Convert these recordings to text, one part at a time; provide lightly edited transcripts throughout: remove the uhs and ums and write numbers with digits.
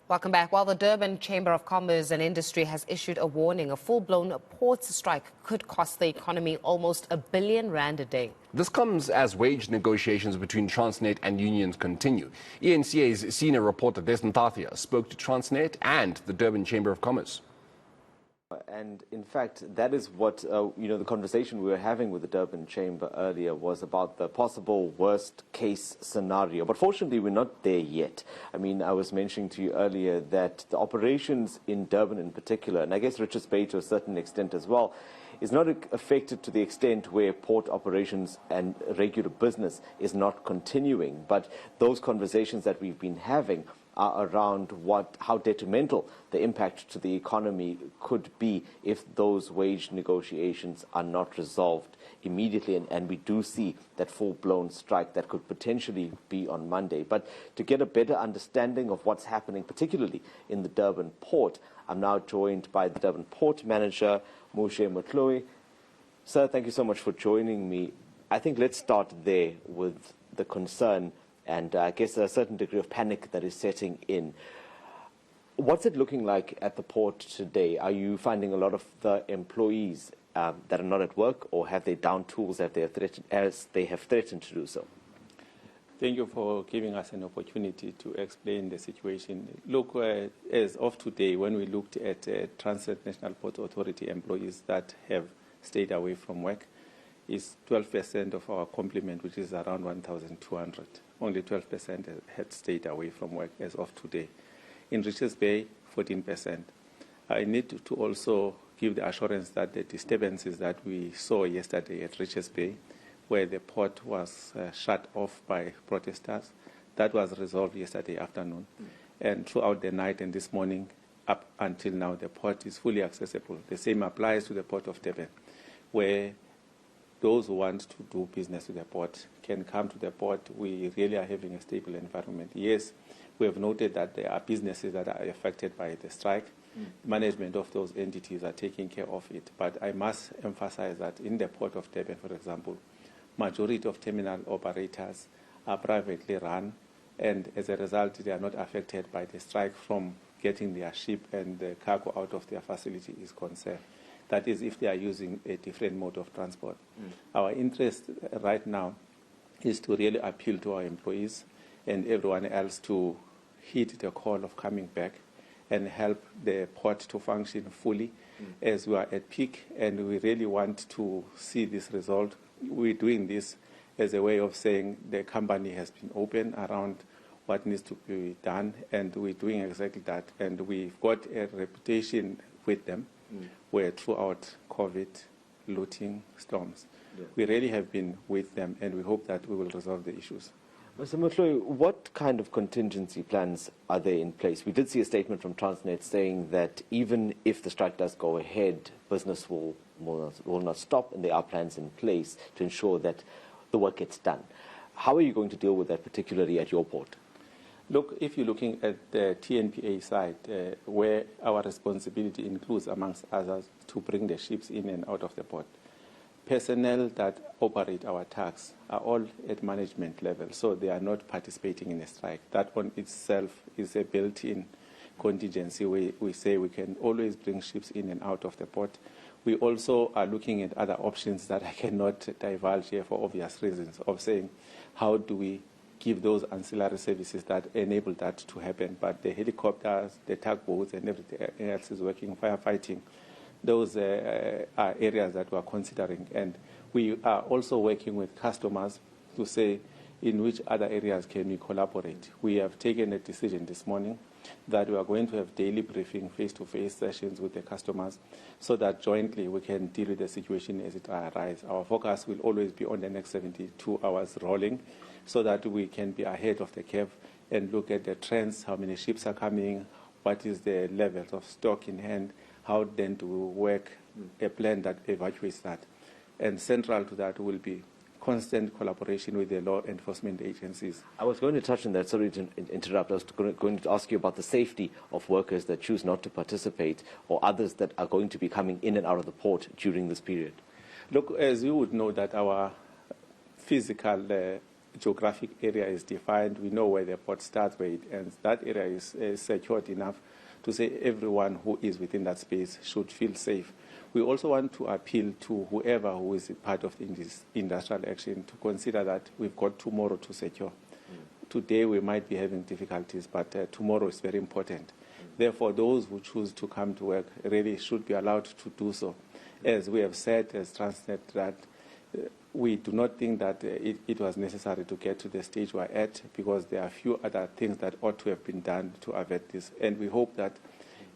Welcome back. While the Durban Chamber of Commerce and Industry has issued a warning, a full-blown port strike could cost the economy almost R1 billion a day. This comes as wage negotiations between Transnet and unions continue. eNCA's senior reporter Dasen Thathiah spoke to Transnet and the Durban Chamber of Commerce. And in fact, that is what, the conversation we were having with the Durban Chamber earlier was about the possible worst case scenario. But fortunately, we're not there yet. I mean, I was mentioning to you earlier that the operations in Durban in particular, and I guess Richards Bay to a certain extent as well, is not affected to the extent where port operations and regular business is not continuing. But those conversations that we've been having are around how detrimental the impact to the economy could be if those wage negotiations are not resolved immediately. And we do see that full-blown strike that could potentially be on Monday. But to get a better understanding of what's happening, particularly in the Durban port, I'm now joined by the Durban port manager, Moshe Motloi. Sir, thank you so much for joining me. I think let's start there with the concern and I guess a certain degree of panic that is setting in. What's it looking like at the port today? Are you finding a lot of the employees that are not at work, or have they down tools as they have threatened to do so? Thank you for giving us an opportunity to explain the situation. Look, as of today, when we looked at Transnet National Port Authority employees that have stayed away from work, is 12% of our complement, which is around 1,200. Only 12% had stayed away from work as of today. In Richards Bay, 14%. I need to also give the assurance that the disturbances that we saw yesterday at Richards Bay, where the port was shut off by protesters, that was resolved yesterday afternoon. And throughout the night and this morning, up until now, the port is fully accessible. The same applies to the port of Durban, where those who want to do business with the port can come to the port. We really are having a stable environment. Yes, we have noted that there are businesses that are affected by the strike. Management of those entities are taking care of it. But I must emphasize that in the port of Durban, for example, majority of terminal operators are privately run, and as a result, they are not affected by the strike from getting their ship and the cargo out of their facility is concerned. That is, if they are using a different mode of transport. Our interest right now is to really appeal to our employees and everyone else to heed the call of coming back and help the port to function fully as we are at peak, and we really want to see this resolved. We're doing this as a way of saying the company has been open around what needs to be done, and we're doing exactly that. And we've got a reputation with them where throughout COVID, looting, storms, we really have been with them, and we hope that we will resolve the issues. Mr. Motloi, what kind of contingency plans are there in place? We did see a statement from Transnet saying that even if the strike does go ahead, business will not stop, and there are plans in place to ensure that the work gets done. How are you going to deal with that, particularly at your port? Look, if you're looking at the TNPA side, where our responsibility includes, amongst others, to bring the ships in and out of the port, personnel that operate our tugs are all at management level, so they are not participating in a strike. That on itself is a built-in contingency. We say we can always bring ships in and out of the port. We also are looking at other options that I cannot divulge here for obvious reasons, of saying how do we give those ancillary services that enable that to happen. But the helicopters, the tugboats, and everything else is working, firefighting. Those are areas that we are considering. And we are also working with customers to say in which other areas can we collaborate. We have taken a decision this morning that we are going to have daily briefing, face-to-face sessions with the customers so that jointly we can deal with the situation as it arises. Our focus will always be on the next 72 hours rolling so that we can be ahead of the curve and look at the trends, how many ships are coming, what is the levels of stock in hand, how then to work a plan that evacuates that. And central to that will be constant collaboration with the law enforcement agencies. I was going to touch on that, sorry to interrupt. I was going to ask you about the safety of workers that choose not to participate or others that are going to be coming in and out of the port during this period. Look, as you would know that our physical geographic area is defined. We know where the port starts, where it ends. That area is secured enough to say everyone who is within that space should feel safe. We also want to appeal to whoever who is part of this industrial action to consider that we've got tomorrow to secure. Today we might be having difficulties, but tomorrow is very important. Therefore, those who choose to come to work really should be allowed to do so. As we have said as Transnet, that we do not think that it was necessary to get to the stage we're at, because there are a few other things that ought to have been done to avert this. And we hope that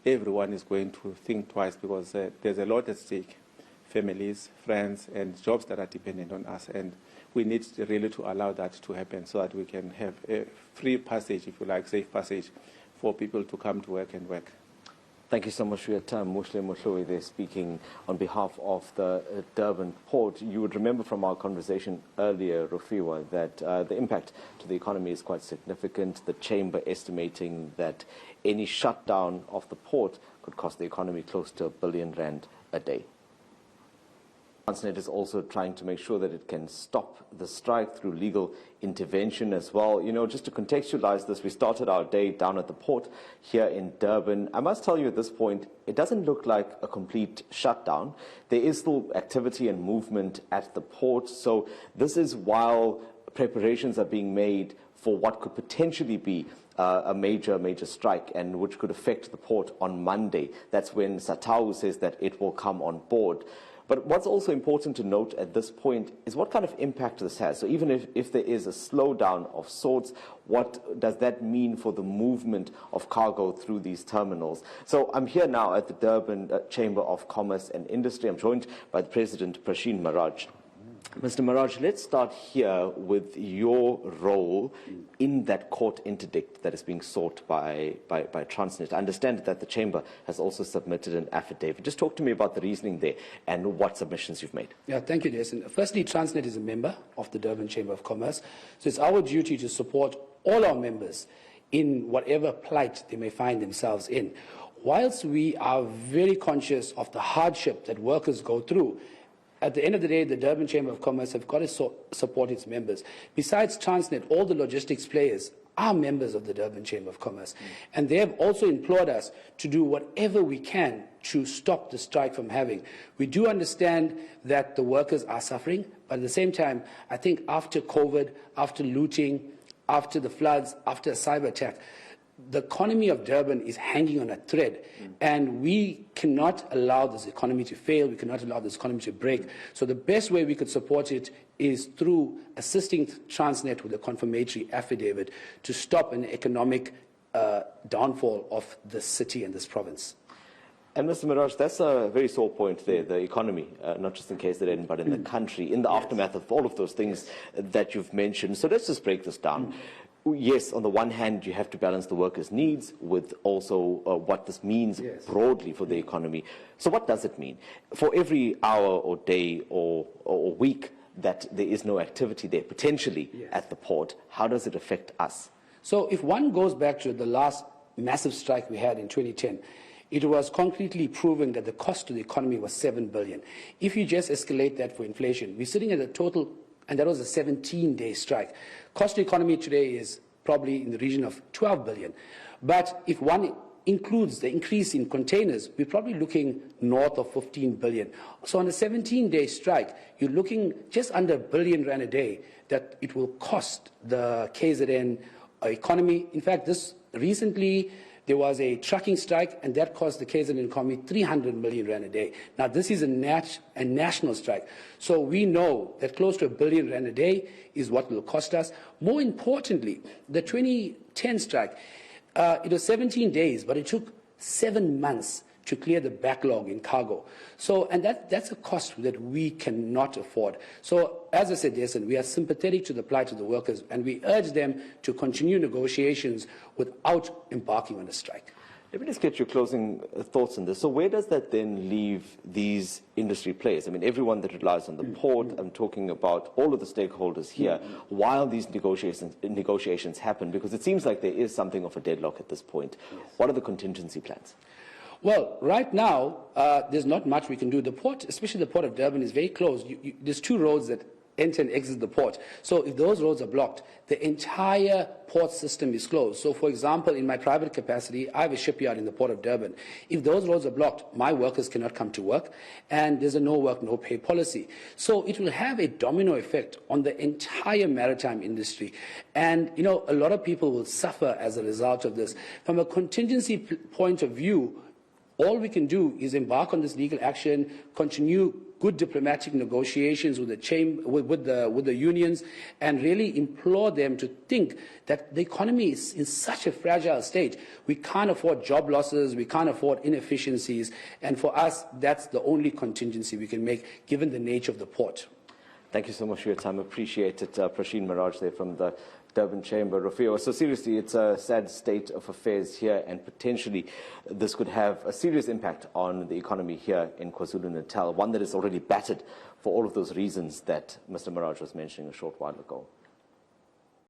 everyone is going to think twice, because there's a lot at stake. Families, friends, and jobs that are dependent on us. And we need really to allow that to happen so that we can have a free passage, if you like, safe passage for people to come to work and work. Thank you so much for your time. Mushle Mohloi there speaking on behalf of the Durban port. You would remember from our conversation earlier, Rufiwa, that the impact to the economy is quite significant. The Chamber estimating that any shutdown of the port could cost the economy close to R1 billion a day. Transnet is also trying to make sure that it can stop the strike through legal intervention as well. You know, just to contextualize this, we started our day down at the port here in Durban. I must tell you at this point, it doesn't look like a complete shutdown. There is still activity and movement at the port. So this is while preparations are being made for what could potentially be a major strike, and which could affect the port on Monday. That's when Satau says that it will come on board. But what's also important to note at this point is what kind of impact this has. So even if there is a slowdown of sorts, what does that mean for the movement of cargo through these terminals? So I'm here now at the Durban Chamber of Commerce and Industry. I'm joined by the President, Prashin Maraj. Mr. Maraj, let's start here with your role in that court interdict that is being sought by Transnet. I understand that the Chamber has also submitted an affidavit. Just talk to me about the reasoning there and what submissions you've made. Yeah, thank you, Dasen. Firstly, Transnet is a member of the Durban Chamber of Commerce, so it's our duty to support all our members in whatever plight they may find themselves in. Whilst we are very conscious of the hardship that workers go through, at the end of the day, the Durban Chamber of Commerce have got to support its members. Besides Transnet, all the logistics players are members of the Durban Chamber of Commerce. And they have also implored us to do whatever we can to stop the strike from having. We do understand that the workers are suffering, but at the same time, I think after COVID, after looting, after the floods, after a cyber attack, the economy of Durban is hanging on a thread, and we cannot allow this economy to fail. We cannot allow this economy to break. So the best way we could support it is through assisting Transnet with a confirmatory affidavit to stop an economic downfall of the city and this province. And Mr. Maraj, that's a very sore point there, the economy, not just in KZN, but in the country, in the aftermath of all of those things that you've mentioned. So let's just break this down. Yes, on the one hand, you have to balance the workers' needs with also what this means broadly for the economy. So what does it mean? For every hour or day or week that there is no activity there, potentially at the port, how does it affect us? So if one goes back to the last massive strike we had in 2010, it was concretely proven that the cost to the economy was 7 billion. If you just escalate that for inflation, we're sitting at a total, and that was a 17-day strike. Cost to economy today is probably in the region of 12 billion. But if one includes the increase in containers, we're probably looking north of 15 billion. So on a 17-day strike, you're looking just under R1 billion a day that it will cost the KZN economy. In fact, recently there was a trucking strike, and that cost the KZN economy 300 million rand a day. Now, this is a national strike. So we know that close to R1 billion a day is what will cost us. More importantly, the 2010 strike, it was 17 days, but it took 7 months to clear the backlog in cargo. So, and that's a cost that we cannot afford. So, as I said, Dasen, we are sympathetic to the plight of the workers, and we urge them to continue negotiations without embarking on a strike. Let me just get your closing thoughts on this. So where does that then leave these industry players? I mean, everyone that relies on the port, I'm talking about all of the stakeholders here, while these negotiations happen, because it seems like there is something of a deadlock at this point. What are the contingency plans? Well, right now, there's not much we can do. The port, especially the port of Durban, is very close. There's two roads that enter and exit the port. So if those roads are blocked, the entire port system is closed. So, for example, in my private capacity, I have a shipyard in the port of Durban. If those roads are blocked, my workers cannot come to work, and there's a no work, no pay policy. So it will have a domino effect on the entire maritime industry. And, you know, a lot of people will suffer as a result of this. From a contingency point of view, all we can do is embark on this legal action, continue good diplomatic negotiations with the chamber, with the unions, and really implore them to think that the economy is in such a fragile state. We can't afford job losses, we can't afford inefficiencies, and for us, that's the only contingency we can make, given the nature of the port. Thank you so much for your time. Appreciate it. Prasheen Maraj there from the Durban Chamber of Commerce. So seriously, it's a sad state of affairs here, and potentially this could have a serious impact on the economy here in KwaZulu-Natal, one that is already battered for all of those reasons that Mr. Maraj was mentioning a short while ago.